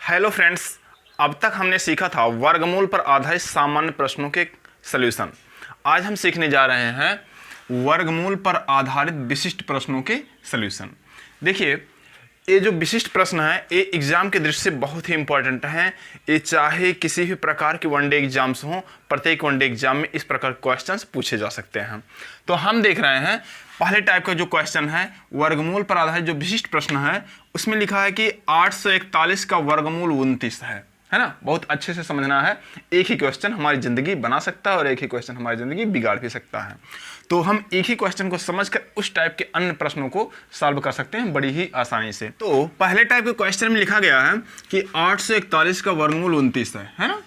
Hello friends, अब तक हमने सीखा था वर्गमूल पर आधारित सामान्य प्रश्नों के सॉल्यूशन। आज हम सीखने जा रहे हैं वर्गमूल पर आधारित विशिष्ट प्रश्नों के सॉल्यूशन। देखिए, ये जो विशिष्ट प्रश्न है ये एग्जाम के दृष्टि से बहुत ही इंपॉर्टेंट है। ये चाहे किसी भी प्रकार के वनडे एग्जाम्स हों, प्रत्येक वनडे एग्जाम में इस प्रकार के क्वेश्चंस पूछे जा सकते हैं। तो हम देख रहे हैं पहले टाइप का जो क्वेश्चन है वर्गमूल पर आधारित जो विशिष्ट प्रश्न है, उसमें लिखा है कि 841 का वर्गमूल 29 है ना। बहुत अच्छे से समझना है। एक ही क्वेश्चन हमारी ज़िंदगी बना सकता है और एक ही क्वेश्चन हमारी ज़िंदगी बिगाड़ भी सकता है। तो हम एक ही क्वेश्चन को समझकर उस टाइप के अन्य प्रश्नों को सॉल्व कर सकते हैं बड़ी ही आसानी से। तो पहले टाइप के क्वेश्चन में लिखा गया है कि 841 का वर्गमूल 29 है ना।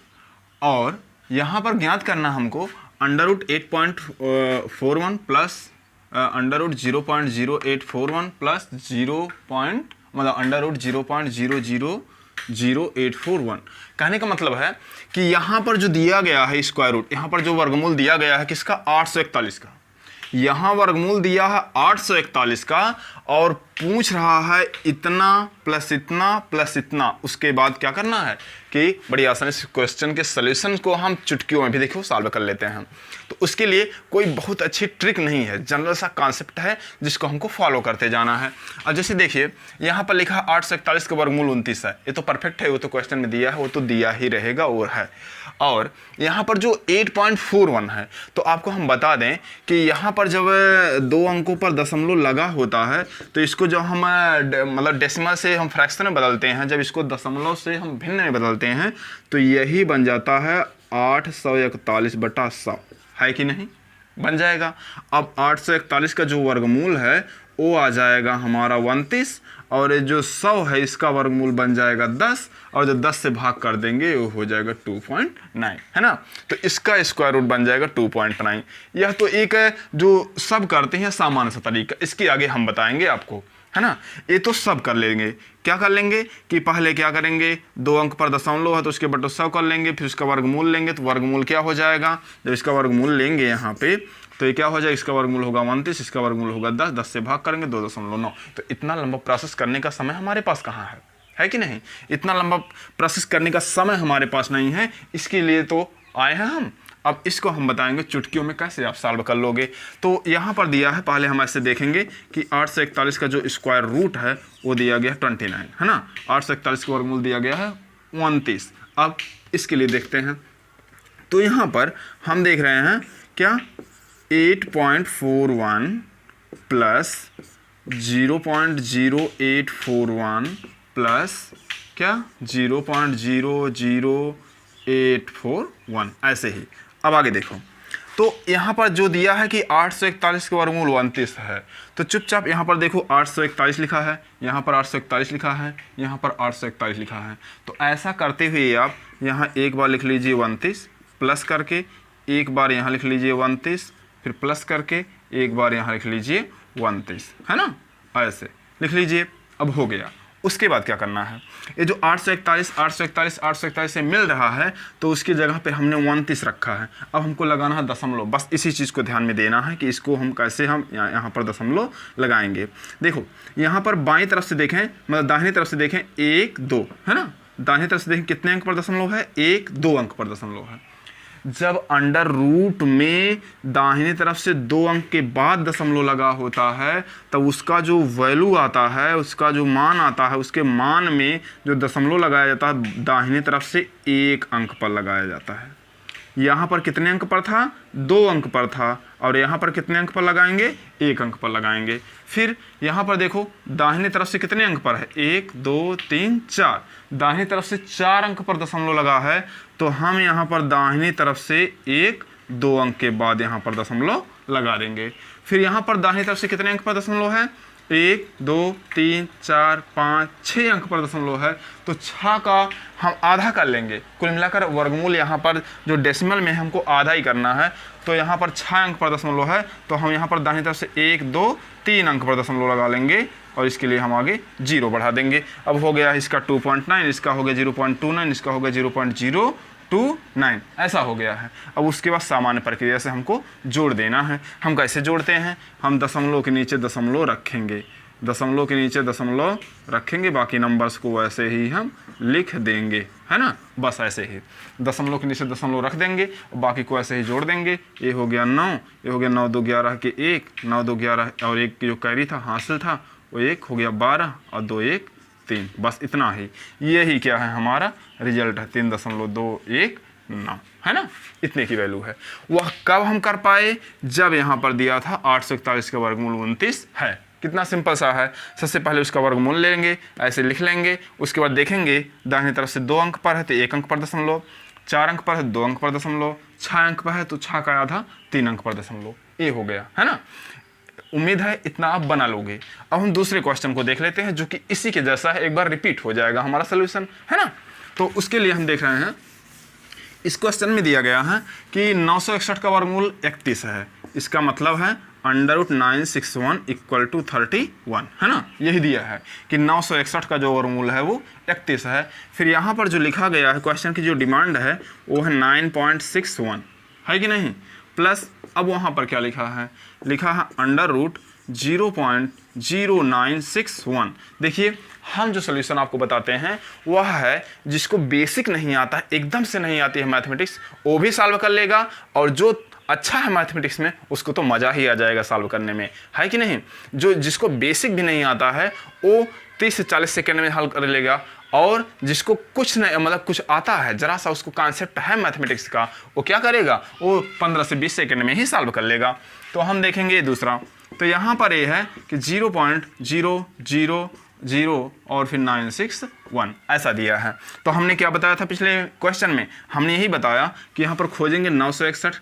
और यहाँ पर ज्ञात करना हमको √8.41 प्लस √0.0841 प्लस 0.0.0000841। कहने का मतलब है कि यहाँ पर जो दिया गया है स्क्वायर रूट, यहाँ पर जो वर्गमूल दिया गया है किसका, 841 का। यहाँ वर्गमूल दिया है 841 का और पूछ रहा है इतना प्लस इतना प्लस इतना। उसके बाद क्या करना है कि बड़ी आसानी से क्वेश्चन के सॉल्यूशन को हम चुटकियों में भी देखो सॉल्व कर लेते हैं। तो उसके लिए कोई बहुत अच्छी ट्रिक नहीं है, जनरल सा कॉन्सेप्ट है जिसको हमको फॉलो करते जाना है। अब जैसे देखिए यहाँ पर लिखा 841 का वर्गमूल 29 है, ये तो परफेक्ट है, वो तो क्वेश्चन में दिया है, वो तो दिया ही रहेगा और है। और यहाँ पर जो 8.41 है, तो आपको हम बता दें कि यहाँ पर जब 2 अंकों पर दशमलव लगा होता है तो इसको जब हम मतलब डेसिमल से हम फ्रैक्शन में बदलते हैं, जब इसको दशमलव से हम भिन्न में बदलते हैं तो यही बन जाता है 841/100, है कि नहीं, बन जाएगा। अब 841 का जो वर्गमूल है वो आ जाएगा हमारा 29 और ये जो 100 है इसका वर्गमूल बन जाएगा 10 और जो 10 से भाग कर देंगे वो हो जाएगा 2.9, है ना। तो इसका स्क्वायर रूट बन जाएगा 2.9। यह तो एक है जो सब करते हैं सामान्य सा तरीका, इसके आगे हम बताएंगे आपको, है ना। ये तो सब कर लेंगे। क्या कर लेंगे कि पहले क्या करेंगे, 2 अंक पर दशमलव है तो उसके बटे 100 कर लेंगे, फिर उसका वर्गमूल लेंगे। तो वर्गमूल क्या हो जाएगा, जब इसका वर्गमूल लेंगे यहाँ पे तो ये क्या हो जाएगा, इसका वर्गमूल होगा 29, इसका वर्गमूल होगा 10, 10 से भाग करेंगे 2.9। तो इतना लंबा प्रोसेस करने का समय हमारे पास कहाँ है कि नहीं। इतना लंबा प्रोसेस करने का समय हमारे पास नहीं है, इसके लिए तो आए हैं हम। अब इसको हम बताएंगे चुटकियों में कैसे आप सॉल्व कर लोगे। तो यहाँ पर दिया है, पहले हम ऐसे देखेंगे कि 841 का जो स्क्वायर रूट है वो दिया गया है 29, है ना। 841 का वर्गमूल दिया गया है 29। अब इसके लिए देखते हैं। तो यहाँ पर हम देख रहे हैं क्या, 8.41 प्लस 0.0841 प्लस क्या 0.00841, ऐसे ही। अब आगे देखो, तो यहाँ पर जो दिया है कि 841 का वर्गमूल 29 है, तो चुपचाप यहाँ पर देखो 841 लिखा है, यहाँ पर 841 लिखा है, यहाँ पर 841 लिखा है। तो ऐसा करते हुए आप यहाँ एक बार लिख लीजिए 29 प्लस करके, एक बार यहाँ लिख लीजिए 29 फिर प्लस करके, एक बार यहाँ लिख लीजिए 29, है ना। ऐसे लिख लीजिए। अब हो गया। उसके बाद क्या करना है, ये जो 841 से मिल रहा है तो उसकी जगह पे हमने 29 रखा है। अब हमको लगाना है दशमलव, बस इसी चीज़ को ध्यान में देना है कि इसको हम कैसे हम यहाँ पर दशमलव लगाएंगे। देखो यहाँ पर बाईं तरफ से देखें, मतलब दाहिनी तरफ से देखें 1 2, है ना। दाहिनी तरफ से देखें कितने अंक पर दशमलव है, 1 2 अंक पर दशमलव है। जब अंडर रूट में दाहिनी तरफ से 2 अंक के बाद दशमलव लगा होता है तब उसका जो वैल्यू आता है, उसका जो मान आता है, उसके मान में जो दशमलव लगाया जाता है दाहिनी तरफ से 1 अंक पर लगाया जाता है। यहाँ पर कितने अंक पर था, 2 अंक पर था, और यहाँ पर कितने अंक पर लगाएंगे, 1 अंक पर लगाएंगे। फिर यहाँ पर देखो दाहिनी तरफ से कितने अंक पर है, 1 2 3 4, दाहिनी तरफ से 4 अंक पर दशमलव लगा है तो हम यहाँ पर दाहिनी तरफ से 1 2 अंक के बाद यहाँ पर दशमलव लगा देंगे। फिर यहाँ पर दाहिनी तरफ से कितने अंक पर दशमलव है, 1 2 3 4 5 6 अंक पर दशमलव है, तो 6 का हम आधा कर लेंगे। कुल मिलाकर वर्गमूल यहाँ पर जो डेसिमल में हमको आधा ही करना है, तो यहाँ पर 6 अंक पर दशमलव है तो हम यहाँ पर दाहिनी तरफ से 1 2 3 अंक पर दशमलव लगा लेंगे और इसके लिए हम आगे 0 बढ़ा देंगे। अब हो गया इसका 2.9, इसका हो गया 0.29, इसका हो गया 0.029, ऐसा हो गया है। अब उसके बाद सामान्य प्रक्रिया से हमको जोड़ देना है। हम कैसे जोड़ते हैं, हम दशमलव के नीचे दशमलव रखेंगे, दशमलव के नीचे दशमलव रखेंगे, बाकी नंबर्स को वैसे ही हम लिख देंगे, है ना। बस ऐसे ही दशमलव के नीचे दशमलव रख देंगे और बाकी को ऐसे ही जोड़ देंगे। ये हो गया 9, ये हो गया 9 2 11 के 1, 9 2 11 और 1 जो कैरी था हासिल था वो 1 हो गया 12 और 2 1 3। बस इतना ही, यही क्या है हमारा रिजल्ट है 3.219, है ना। इतने की वैल्यू है। वह कब हम कर पाए, जब यहाँ पर दिया था 841 का वर्गमूल 29 है। कितना सिंपल सा है। सबसे पहले उसका वर्गमूल लेंगे, ऐसे लिख लेंगे, उसके बाद देखेंगे दाहिनी तरफ से 2 अंक पर है तो 1 अंक पर दशमलव, 4 अंक पर है 2 अंक पर दशमलव, 6 अंक पर है तो 6 का आधा 3 अंक पर दशमलव। ये हो गया, है ना। उम्मीद है इतना आप बना लोगे। अब हम दूसरे क्वेश्चन को देख लेते हैं जो कि इसी के जैसा है, एक बार रिपीट हो जाएगा हमारा सोल्यूशन, है ना। तो उसके लिए हम देख रहे हैं, इस क्वेश्चन में दिया गया है कि 961 का वर्गमूल 31 है। इसका मतलब है √961 = 31, है ना। यही दिया है कि 961 का जो वर्गमूल है वो 31 है। फिर यहाँ पर जो लिखा गया है, क्वेश्चन की जो डिमांड है वो है 9.61, है कि नहीं, प्लस अब वहाँ पर क्या लिखा है, लिखा है √0.0961। देखिए हम जो सोल्यूशन आपको बताते हैं वह है जिसको बेसिक नहीं आता, एकदम से नहीं आती है मैथमेटिक्स, वो भी सॉल्व कर लेगा, और जो अच्छा है मैथमेटिक्स में उसको तो मज़ा ही आ जाएगा सॉल्व करने में, है कि नहीं। जो जिसको बेसिक भी नहीं आता है वो 30 से 40 सेकेंड में हल कर लेगा, और जिसको कुछ नहीं, मतलब कुछ आता है जरा सा, उसको कॉन्सेप्ट है मैथमेटिक्स का, वो क्या करेगा, वो 15 से 20 सेकेंड में ही सॉल्व कर लेगा। तो हम देखेंगे दूसरा, तो यहाँ पर ये है कि 0.000 और फिर 961 ऐसा दिया है। तो हमने क्या बताया था पिछले क्वेश्चन में, हमने यही बताया कि यहाँ पर खोजेंगे 961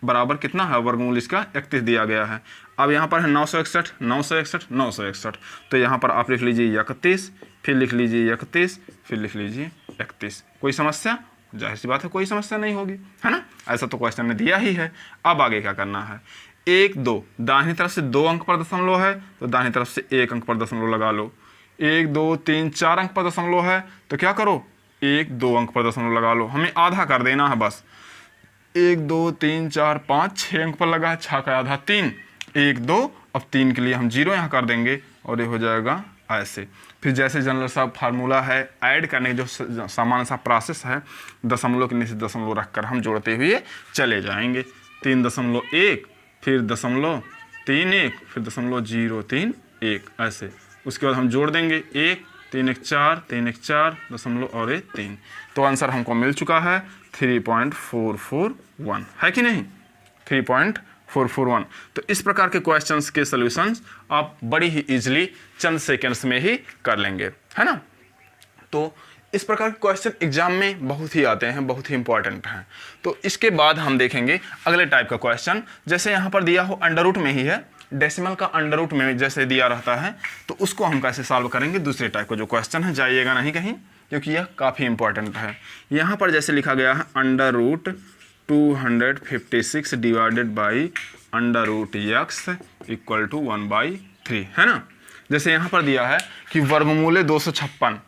बराबर कितना है, वर्गमूल इसका 31 दिया गया है। अब यहाँ पर है 961 961 961, तो यहाँ पर आप लिख लीजिए 31, फिर लिख लीजिए 31, फिर लिख लीजिए 31। कोई समस्या, जाहिर सी बात है कोई समस्या नहीं होगी, है ना। ऐसा तो क्वेश्चन ने दिया ही है। अब आगे क्या करना है, 1 2 दाहिनी तरफ से 2 अंक पर दशमलव है तो दाहिनी तरफ से 1 अंक पर दशमलव लगा लो। 1 2 3 4 अंक पर दशमलव है तो क्या करो, 1 2 अंक पर दशमलव लगा लो, हमें आधा कर देना है बस। 1 2 3 4 5 6 अंक पर लगा है, 6 का आधा 3, 1 2, अब 3 के लिए हम 0 यहाँ कर देंगे और ये हो जाएगा ऐसे। फिर जैसे जनरल सा फार्मूला है ऐड करने की, जो सामान्य सा प्रोसेस है, दशमलव के नीचे दशमलव रखकर हम जोड़ते हुए चले जाएंगे। 3.1 फिर 0.31 फिर 0.031 ऐसे। उसके बाद हम जोड़ देंगे 1 3 1 4 3 1 4 दशमलव और 1 3। तो आंसर हमको मिल चुका है 3.441, है कि नहीं, 3.441। तो इस प्रकार के क्वेश्चंस के सॉल्यूशंस आप बड़ी ही इजीली चंद सेकंड्स में ही कर लेंगे, है ना। तो इस प्रकार के क्वेश्चन एग्जाम में बहुत ही आते हैं, बहुत ही इंपॉर्टेंट हैं। तो इसके बाद हम देखेंगे अगले टाइप का क्वेश्चन, जैसे यहाँ पर दिया हो अंडर रूट में ही है, डेसिमल का अंडर रूट में जैसे दिया रहता है, तो उसको हम कैसे सॉल्व करेंगे। दूसरे टाइप का जो क्वेश्चन है, जाइएगा नहीं कहीं, क्योंकि यह काफ़ी इंपॉर्टेंट है। यहाँ पर जैसे लिखा गया है √256 डिवाइडेड बाई √x = 1/3, है ना। जैसे यहाँ पर दिया है कि वर्गमूल 256,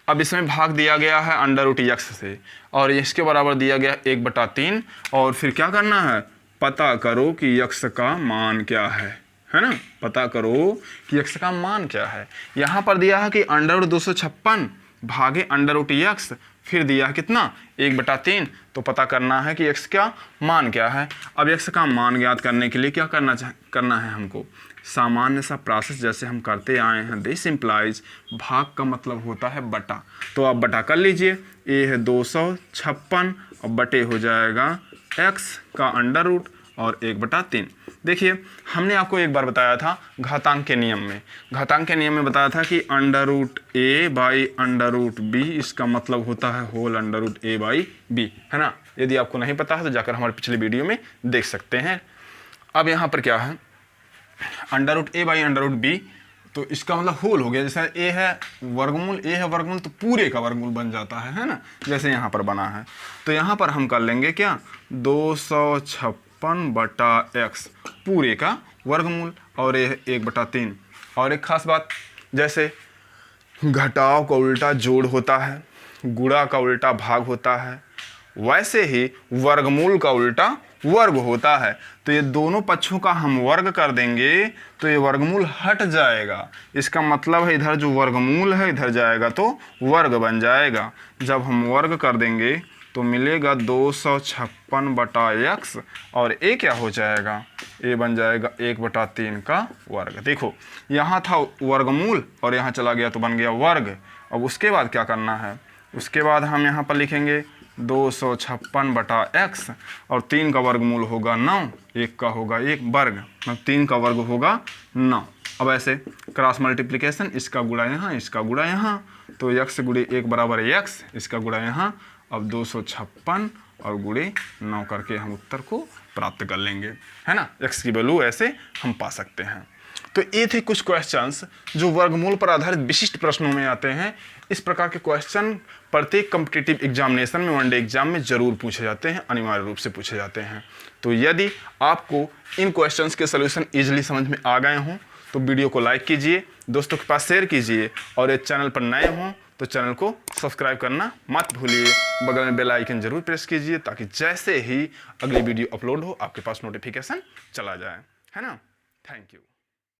अब इसमें भाग दिया गया है √x से, और इसके बराबर दिया गया 1/3, और फिर क्या करना है, पता करो कि x का मान क्या है ना। पता करो कि x का मान क्या है। यहाँ पर दिया है कि √256 भागे √x, फिर दिया है कितना 1/3, तो पता करना है कि x का मान क्या है। अब x का मान ज्ञात करने के लिए क्या करना है हमको, सामान्य सा प्रोसेस जैसे हम करते आए हैं, दिस इम्प्लाइज, भाग का मतलब होता है बटा, तो आप बटा कर लीजिए। ये है 256 और बटे हो जाएगा x का अंडर रूट और 1/3। देखिए हमने आपको एक बार बताया था घातांक के नियम में, बताया था कि √a/√b, इसका मतलब होता है होल √a/b, है ना। यदि आपको नहीं पता है तो जाकर हमारे पिछले वीडियो में देख सकते हैं। अब यहाँ पर क्या है, √a/√b, तो इसका मतलब होल हो गया। जैसे a है वर्गमूल, तो पूरे का वर्गमूल बन जाता है ना, जैसे यहाँ पर बना है। तो यहाँ पर हम कर लेंगे क्या, 256/x पूरे का वर्गमूल, और ये 1/3। और एक खास बात, जैसे घटाव का उल्टा जोड़ होता है, गुणा का उल्टा भाग होता है, वैसे ही वर्गमूल का उल्टा वर्ग होता है। तो ये दोनों पक्षों का हम वर्ग कर देंगे तो ये वर्गमूल हट जाएगा। इसका मतलब है इधर जो वर्गमूल है इधर जाएगा तो वर्ग बन जाएगा। जब हम वर्ग कर देंगे तो मिलेगा 256/x और ए क्या हो जाएगा, ए बन जाएगा 1/3 का वर्ग। देखो यहाँ था वर्गमूल और यहाँ चला गया तो बन गया वर्ग। अब उसके बाद क्या करना है, उसके बाद हम यहाँ पर लिखेंगे 256/x और 3 का वर्गमूल होगा 9, 1 का होगा 1 वर्ग, मतलब 3 का वर्ग होगा 9। अब ऐसे क्रॉस मल्टीप्लिकेशन, इसका गुणा यहाँ, इसका गुणा यहाँ, तो x गुणे 1 बराबर x, इसका गुणा यहाँ। अब 256 और गुणे 9 करके हम उत्तर को प्राप्त कर लेंगे, है ना। x की वैल्यू ऐसे हम पा सकते हैं। तो ये थे कुछ क्वेश्चंस जो वर्गमूल पर आधारित विशिष्ट प्रश्नों में आते हैं। इस प्रकार के क्वेश्चन प्रत्येक कॉम्पिटिटिव एग्जामिनेशन में, वनडे एग्जाम में जरूर पूछे जाते हैं, अनिवार्य रूप से पूछे जाते हैं। तो यदि आपको इन क्वेश्चंस के सलूशन ईजिली समझ में आ गए हों तो वीडियो को लाइक कीजिए, दोस्तों के पास शेयर कीजिए और इस चैनल पर नए हों तो चैनल को सब्सक्राइब करना मत भूलिए। बगल में बेल आइकन जरूर प्रेस कीजिए ताकि जैसे ही अगली वीडियो अपलोड हो आपके पास नोटिफिकेशन चला जाए, है ना। Thank you.